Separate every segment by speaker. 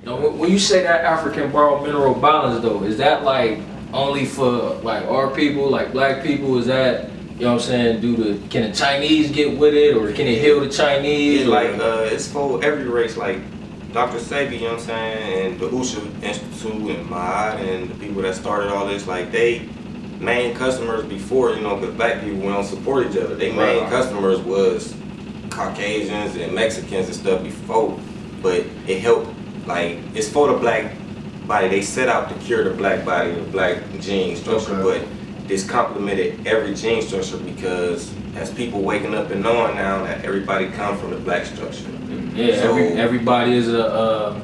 Speaker 1: Now, when you say that African borrowed mineral balance though, is that like only for like our people, like black people? Is that, you know what I'm saying, can the Chinese get with it, or can it heal the Chinese?
Speaker 2: Yeah, like it's for every race, like Dr. Sebi, you know what I'm saying, and the Usha Institute and Mahat and the people that started all this, like they main customers before, you know, because black people, we don't support each other. They main customers was Caucasians and Mexicans and stuff before, but it helped, like, it's for the black body. They set out to cure the black body, the black gene structure, but this complemented every gene structure because as people waking up and knowing now that everybody comes from the black structure.
Speaker 1: Yeah, so, everybody is a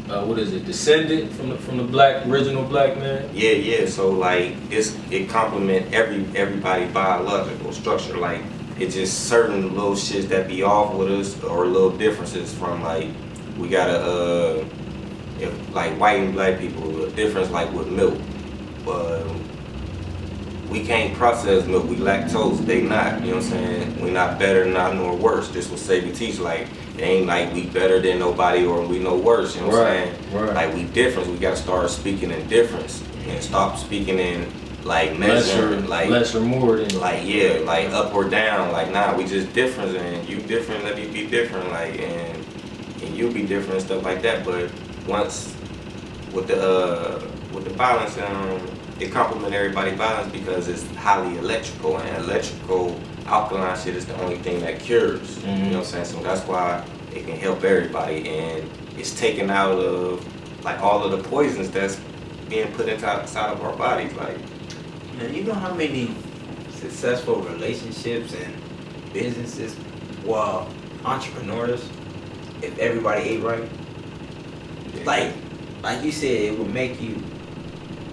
Speaker 1: what is it? Descendant from the black original black man.
Speaker 2: Yeah. So like it complement everybody biological structure. Like it's just certain little shits that be off with us or little differences from like we gotta like white and black people, a difference like with milk. We can't process milk, we lactose, they not, you know what I'm saying? We not better, not nor worse. This was Sebi teach, like, it ain't like we better than nobody or we no worse, you know what I'm saying?
Speaker 1: Right.
Speaker 2: Like we different, we gotta start speaking in difference and stop speaking in like measuring, like
Speaker 1: less or more than
Speaker 2: like like up or down, like nah, we just different and you different, let me be different, like and you be different and stuff like that. But once with the balance, it complement everybody's balance because it's highly electrical, and electrical alkaline shit is the only thing that cures. You know what I'm saying? So that's why it can help everybody, and it's taken out of like all of the poisons that's being put inside of our bodies. Like,
Speaker 3: man, you know how many successful relationships and businesses, well, entrepreneurs, if everybody ate right, like you said, it would make you.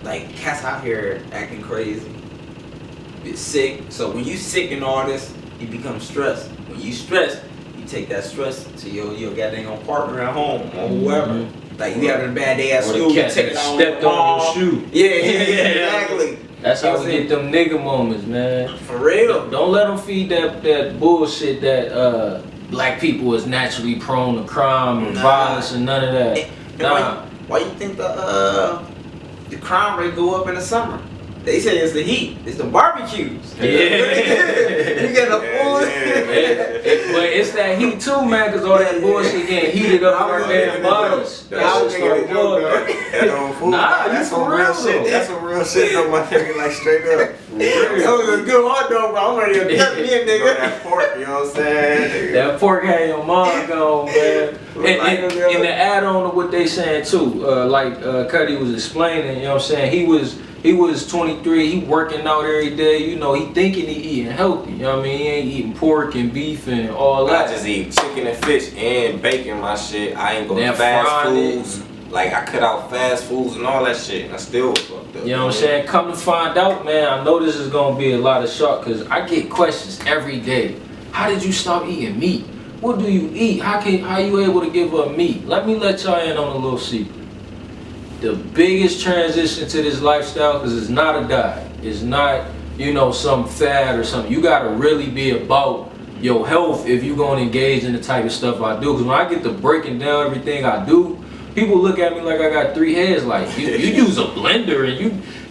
Speaker 3: Like, cats out here acting crazy, get sick. So when you sick and all this, you become stressed. When you stressed, you take that stress to your goddamn partner at home or whoever. Like you having a bad day at school, you take it out
Speaker 1: stepped on your shoe.
Speaker 3: Yeah, exactly.
Speaker 1: That's how we get them nigga moments, man.
Speaker 3: For real.
Speaker 1: Don't let them feed that bullshit that black people is naturally prone to crime and violence and none of that.
Speaker 3: Why you think the crime rate go up in the summer? They say it's the heat. It's the barbecues.
Speaker 1: Yeah.
Speaker 3: You get the food.
Speaker 1: But it's that heat too, man, because all that bullshit getting heated up in our damn bodies.
Speaker 2: That's some real shit. That's some real shit though, my nigga, like straight up.
Speaker 3: That was a good hot dog, bro. I'm ready to cut me in, nigga.
Speaker 2: That pork, you know what I'm saying?
Speaker 1: That pork had your mind gone, man. And the add-on to what they saying too, like Cuddy was explaining, you know what I'm saying, he was 23, he working out every day, you know, he thinking he eating healthy, you know what I mean? He ain't eating pork and beef and all that.
Speaker 2: I just eat chicken and fish and bacon, my shit. I ain't going to fast foods. Like, I cut out fast foods and all that shit, and I still fucked up.
Speaker 1: You know what I'm saying? Come to find out, man, I know this is going to be a lot of shock, because I get questions every day. How did you stop eating meat? What do you eat? How you able to give up meat? Let me let y'all in on a little secret. The biggest transition to this lifestyle, because it's not a diet, it's not, you know, some fad or something. You gotta really be about your health if you're gonna engage in the type of stuff I do. Because when I get to breaking down everything I do, people look at me like I got 3 heads. Like, you use a blender and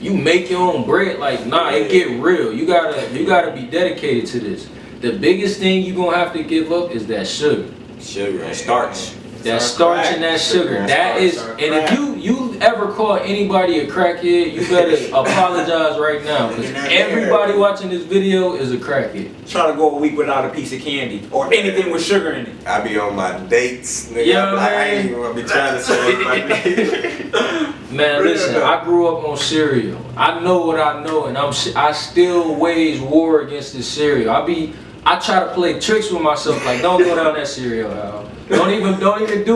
Speaker 1: you make your own bread. Like, nah, it get real. You gotta be dedicated to this. The biggest thing you gonna have to give up is that sugar.
Speaker 2: Sugar and starch.
Speaker 1: That starch and that sugar. That is, and if you ever call anybody a crackhead, you better apologize right now, because everybody watching this video is a crackhead.
Speaker 3: Try to go a week without a piece of candy or anything with sugar in it.
Speaker 2: I be on my dates, nigga.
Speaker 1: Yeah,
Speaker 2: I ain't even gonna be trying to say
Speaker 1: Man, listen, I grew up on cereal. I know what I know, and I still wage war against this cereal. I try to play tricks with myself, like, don't go down that cereal, Al. Don't even do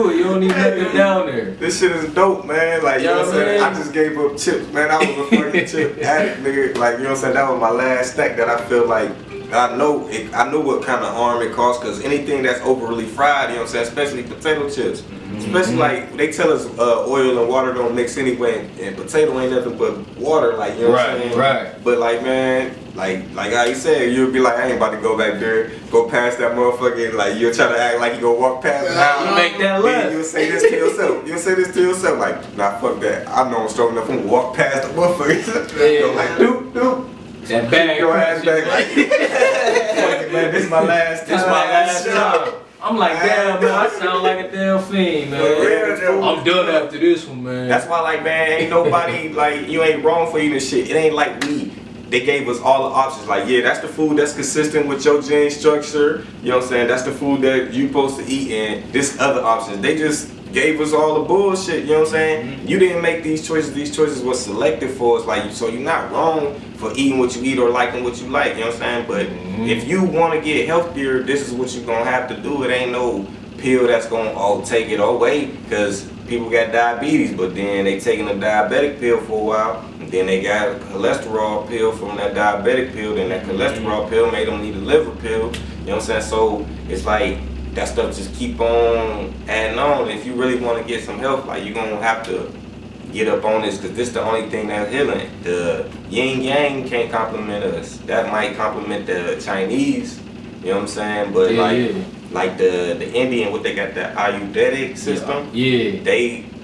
Speaker 1: it. You don't even have to down there.
Speaker 2: This shit is dope, man. Like, you know what I'm saying? I just gave up chips, man. I was a fucking chip addict, nigga. Like, you know what I'm saying? That was my last stack that I feel like I know what kind of harm it caused, because anything that's overly fried, you know what I'm saying? Especially potato chips. Especially like they tell us oil and water don't mix anyway, and potato ain't nothing but water, like, you know what I'm saying?
Speaker 1: Right.
Speaker 2: But like, man, like how you said, you'll be like, I ain't about to go back there, go past that motherfucker, like you'll try to act like you gonna walk past the house.
Speaker 1: You make that
Speaker 2: Then
Speaker 1: left.
Speaker 2: you'll say this to yourself. You'll say this to yourself, like, nah, fuck that. I know I'm strong enough. I'm gonna walk past the motherfucker.
Speaker 1: Yeah.
Speaker 2: Go like, doop.
Speaker 1: That bag.
Speaker 2: Your ass back like, fuck it, man. This is my last time.
Speaker 1: This my last time. I'm like, damn, man, I sound like a damn fiend, man. I'm done after this one, man.
Speaker 2: That's why, like, man, ain't nobody, like, you ain't wrong for eating shit. It ain't like they gave us all the options. Like, yeah, that's the food that's consistent with your gene structure. You know what I'm saying? That's the food that you supposed to eat, and this other options. They just gave us all the bullshit, you know what I'm saying? You didn't make these choices were selected for us, like, so you're not wrong for eating what you eat or liking what you like, you know what I'm saying? But if you want to get healthier, this is what you're gonna have to do. It ain't no pill that's gonna take it away, because people got diabetes, but then they taking a diabetic pill for a while, and then they got a cholesterol pill from that diabetic pill, then that cholesterol pill made them need a liver pill, you know what I'm saying? So it's like, that stuff just keep on adding on. If you really want to get some help, like, you're gonna have to get up on this, because this the only thing that's healing. The yin yang can't complement us. That might complement the Chinese, you know what I'm saying? But like the Indian, what they got, the Ayurvedic system,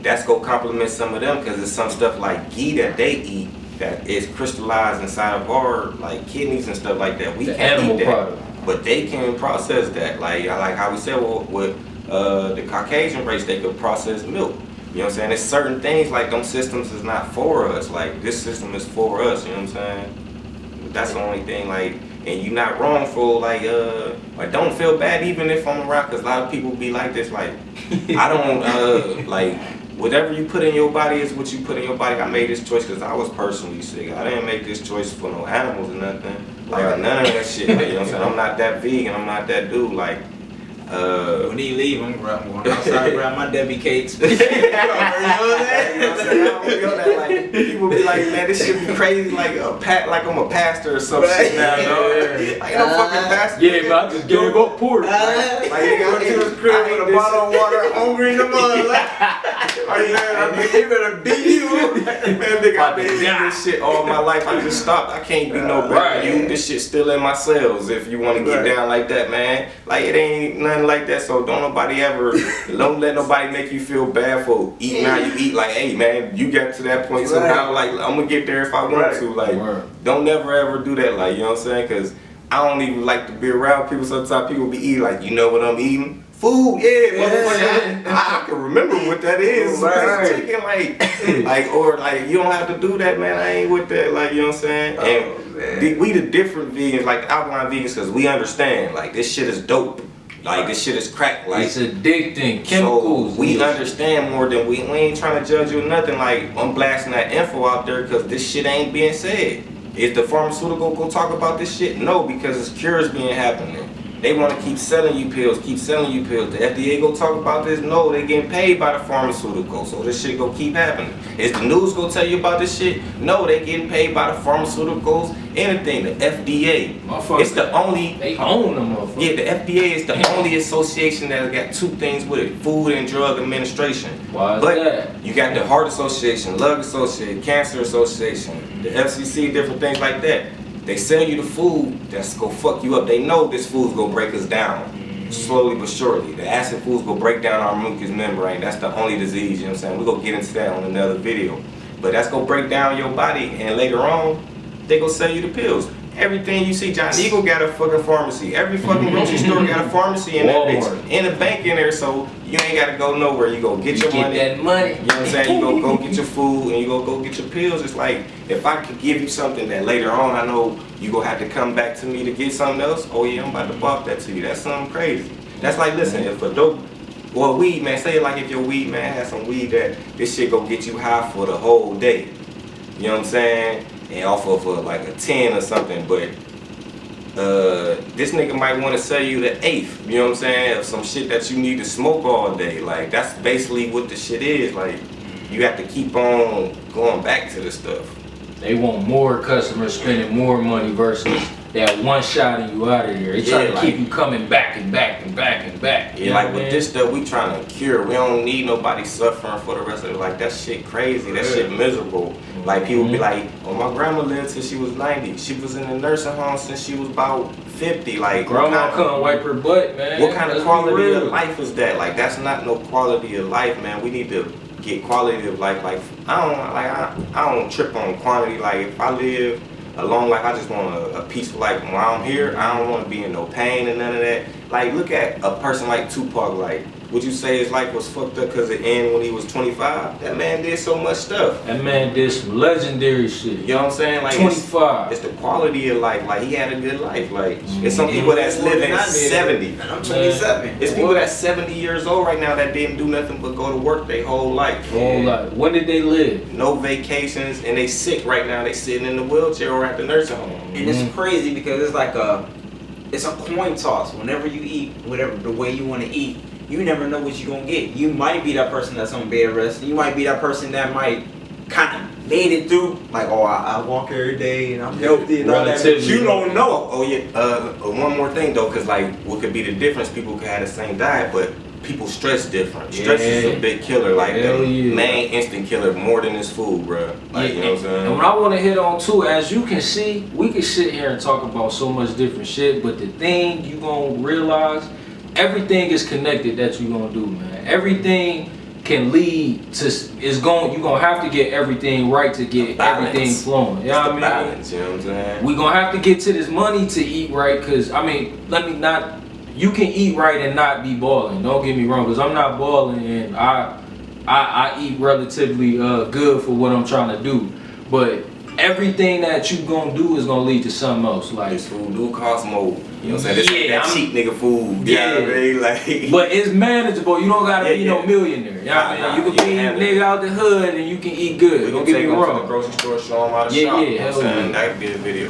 Speaker 2: that's gonna complement some of them, because it's some stuff like ghee that they eat that is crystallized inside of our, like, kidneys and stuff like that. We
Speaker 1: the
Speaker 2: can't
Speaker 1: animal
Speaker 2: eat that.
Speaker 1: product.
Speaker 2: But they can process that, like how we said with the Caucasian race, they could process milk. You know what I'm saying? There's certain things, like, them systems is not for us. Like, this system is for us, you know what I'm saying? But that's the only thing, like, and you're not wrong for, like don't feel bad even if I'm around, because a lot of people be like this, like, I don't, like, whatever you put in your body is what you put in your body. I made this choice because I was personally sick. I didn't make this choice for no animals or nothing. Like, none of that shit. Like, you know what I'm saying? I'm not that vegan. I'm not that dude. Like,
Speaker 3: when he leave, I'm going outside to grab my Debbie cakes.
Speaker 2: you know what I'm saying? I don't feel that. Like, people be like, man, this shit be crazy. Like like I'm a pastor or some shit now, dog. Like, no fucking pastor.
Speaker 1: Yeah, but I just gave up pork.
Speaker 2: Like, nigga, went to his crib with a bottle of water, hungry in the mud. Like, man, they better beat you. Man, nigga, I've been eating this shit all my life. I just stopped. I can't be no better than you. This shit's still in my cells. If you want to get down like that, man. Like, it ain't nothing like that. So don't let nobody make you feel bad for eating how you eat. Like, hey, man, you got to that point somehow. Like, I'm gonna get there if I want to. Like, don't never ever do that. Like, you know what I'm saying? Because I don't even like to be around people. Sometimes people be eating, like, you know what I'm eating? Food, motherfucker. I can remember what that is. Chicken, or you don't have to do that, man. I ain't with that, like, you know what I'm saying? And we the different vegans, like the alkaline vegans, because we understand, like, this shit is dope. Like, this shit is crack. Like,
Speaker 1: it's addicting. Chemicals.
Speaker 2: So we understand more than we ain't trying to judge you or nothing. Like, I'm blasting that info out there because this shit ain't being said. Is the pharmaceutical go talk about this shit? No, because it's cures being happening. They want to keep selling you pills, The FDA go talk about this? No, they getting paid by the pharmaceutical, so this shit go keep happening. Is the news go tell you about this shit? No, they getting paid by the pharmaceuticals. Anything, the FDA. It's the only.
Speaker 1: They own them, motherfucker.
Speaker 2: Yeah, the FDA is the only association that got two things with it: Food and Drug Administration.
Speaker 1: Why is that?
Speaker 2: You got the Heart Association, Lung Association, Cancer Association, the FCC, different things like that. They sell you the food that's gonna fuck you up. They know this food's gonna break us down, slowly but surely. The acid food's gonna break down our mucous membrane. That's the only disease, you know what I'm saying? We're gonna get into that on another video. But that's gonna break down your body, and later on, they gonna sell you the pills. Everything you see, John Eagle got a fucking pharmacy. Every fucking grocery store got a pharmacy in that bitch. And a bank in there, so you ain't gotta go nowhere. You go get your money.
Speaker 1: That money.
Speaker 2: You know what I'm saying? You go get your food and you go get your pills. It's like, if I could give you something that later on I know you gonna have to come back to me to get something else, oh yeah, I'm about to bop that to you. That's something crazy. That's like, listen, if a dope or weed, man, say like if your weed man has some weed that this shit go get you high for the whole day. You know what I'm saying? And off of like a 10 or something, but this nigga might want to sell you the eighth, you know what I'm saying, of some shit that you need to smoke all day. Like, that's basically what the shit is. Like, you have to keep on going back to the stuff.
Speaker 1: They want more customers spending more money versus that one shot and you out of there. They try
Speaker 2: Yeah,
Speaker 1: to
Speaker 2: like-
Speaker 1: keep you coming back and back and back and back. You
Speaker 2: Yeah,
Speaker 1: know
Speaker 2: like
Speaker 1: what I
Speaker 2: with
Speaker 1: mean?
Speaker 2: this stuff, we trying to cure. We don't need nobody suffering for the rest of it. Like, that shit crazy. That shit miserable. Like, people be like, oh, my grandma lived till she was 90. She was in the nursing home since she was about 50. Like,
Speaker 1: Grandma couldn't wipe her butt, man.
Speaker 2: what kind
Speaker 1: Let's
Speaker 2: of
Speaker 1: be
Speaker 2: quality
Speaker 1: real.
Speaker 2: of life is that? Like, that's not no quality of life, man. We need to get quality of life. Like, I don't trip on quantity. Like, if I live a long life, I just want a peaceful life. When I'm here, I don't want to be in no pain and none of that. Like, look at a person like Tupac. Like, would you say his life was fucked up because it ended when he was 25? That man did so much stuff.
Speaker 1: That man did some legendary shit.
Speaker 2: You know what I'm saying? Like,
Speaker 1: 25.
Speaker 2: it's the quality of life. Like, he had a good life. Like, it's some people that's living 70.
Speaker 3: I'm 27.
Speaker 2: It's people that's 70 years old right now that didn't do nothing but go to work their whole life.
Speaker 1: Whole life. When did they live?
Speaker 2: No vacations, and they sick right now. They sitting in the wheelchair or at the nursing home.
Speaker 3: And it's crazy because it's like it's a coin toss. Whenever you eat, whatever the way you want to eat, you never know what you're gonna get. You might be that person that's on bed rest. You might be that person that might kind of made it through. Like, oh, I walk every day and I'm healthy and all that. But
Speaker 1: Relatively.
Speaker 3: you don't know.
Speaker 2: Oh yeah. One more thing though, cause like what could be the difference? People could have the same diet, but people stress different. Stress is
Speaker 1: Yeah.
Speaker 2: a big killer. Like
Speaker 1: Hell
Speaker 2: the
Speaker 1: yeah.
Speaker 2: main instant killer more than this food, bro. Like, you know what I'm saying?
Speaker 1: And what I want to hit on too, as you can see, we can sit here and talk about so much different shit, but the thing you gonna realize, everything is connected that you gonna do, man. Everything can lead to, you're gonna have to get everything right to get
Speaker 2: Balance.
Speaker 1: everything flowing. You know what I mean?
Speaker 2: Balance, you know what I'm saying?
Speaker 1: We gonna have to get to this money to eat right, cause I mean, you can eat right and not be balling. Don't get me wrong, cause I'm not balling and I eat relatively good for what I'm trying to do. But everything that you gonna do is gonna lead to something else. Like,
Speaker 2: This food do cost more. You know what I'm saying? This
Speaker 1: Yeah,
Speaker 2: that
Speaker 1: I'm-
Speaker 2: cheap nigga food. You know what I mean? Like,
Speaker 1: but it's manageable. You don't gotta
Speaker 2: Yeah,
Speaker 1: be
Speaker 2: yeah.
Speaker 1: no millionaire. You know what I mean?
Speaker 2: Nah,
Speaker 1: You can
Speaker 2: you
Speaker 1: be
Speaker 2: can
Speaker 1: a
Speaker 2: have it.
Speaker 1: nigga out the hood and you can eat good.
Speaker 2: we
Speaker 1: Don't
Speaker 2: gonna
Speaker 1: get
Speaker 2: take
Speaker 1: me
Speaker 2: them to the
Speaker 1: wrong.
Speaker 2: grocery store, show them how to
Speaker 1: Yeah,
Speaker 2: shop.
Speaker 1: yeah,
Speaker 2: You know what I'm
Speaker 1: hell
Speaker 2: saying?
Speaker 1: yeah.
Speaker 2: That'd be a video.